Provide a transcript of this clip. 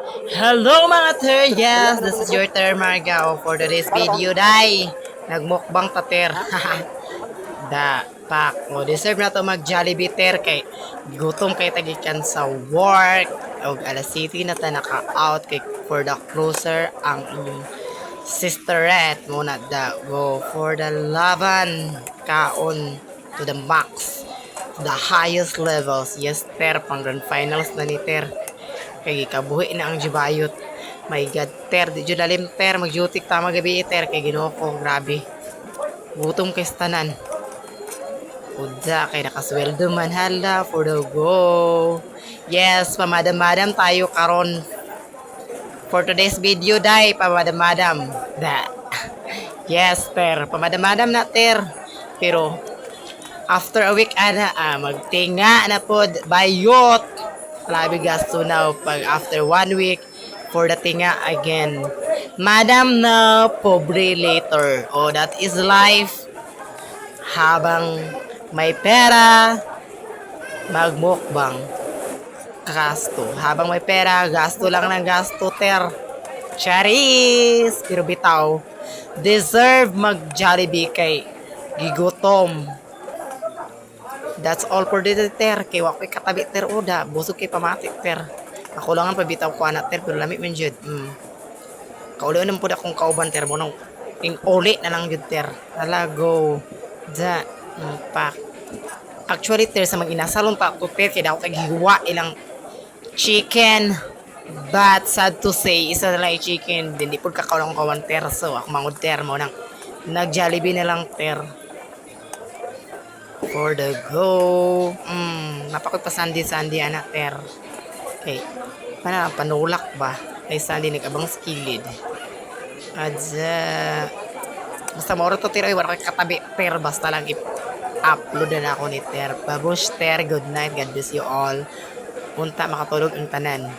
Hello mga ter! Yes, this is your ter Margao for today's video, day. Nagmukbang tater. Da, pak. O, deserve na to mag Jollibee ter kay gutom kay tagikan sa work. O, alas city na ta naka-out kay for the closer ang inyong sisterette. Muna da, go for the laban. Kaon to the max. The highest levels. Yes, ter. Pang grand finals na ni ter. Kay kabuhi na ang jibayot. My God, ter, di jud dalim ter, magjutik ta magabi ter kay Ginoo ko, grabe. Gutom kay tanan. Uda kay nakasweldo man hala for the go. Yes, pamadam-madam tayo karon for today's video day, pamadam-madam. Da. Yes, ter, pamadam-madam na ter. Pero after a week ana magtinga na pod bayot. Labi gasto now pag after 1 week for the tinga again. Madam na pobre later. Oh, that is life. Habang may pera, magmukbang. Gasto. Habang may pera, gasto lang ng gasto, ter. Charis! Pero bitaw, deserve mag Jollibee kay gigutom. That's all for the ter. Kay wakoy katabi ter oda. Busog kay pamati ter. Ako lang ang pabitaw ko anak ter. Pero lamig man jud. Kauliwan naman po na akong kauban ter mo nang ing uli na lang jud ter. Hala go. Da. Pak. Actually ter sa mag-inasalon pa ako ter. Kaya ako kaghiwa ilang chicken. But sad to say, isa na lang yung chicken. Hindi po kakaulang kawan ter. So ako mangod ter mo nang nag-Jollibee na lang ter. For the go. Napakot pa Sandy anak ter. Okay. Panulak ba? Kay Sandy nag-abang skilled. Adza. Basta moro to ter. Ay, wala kay katabi ter. Basta lang upload na ako ni ter. Babush ter. Good night. God bless you all. Punta makatulog ang tanan.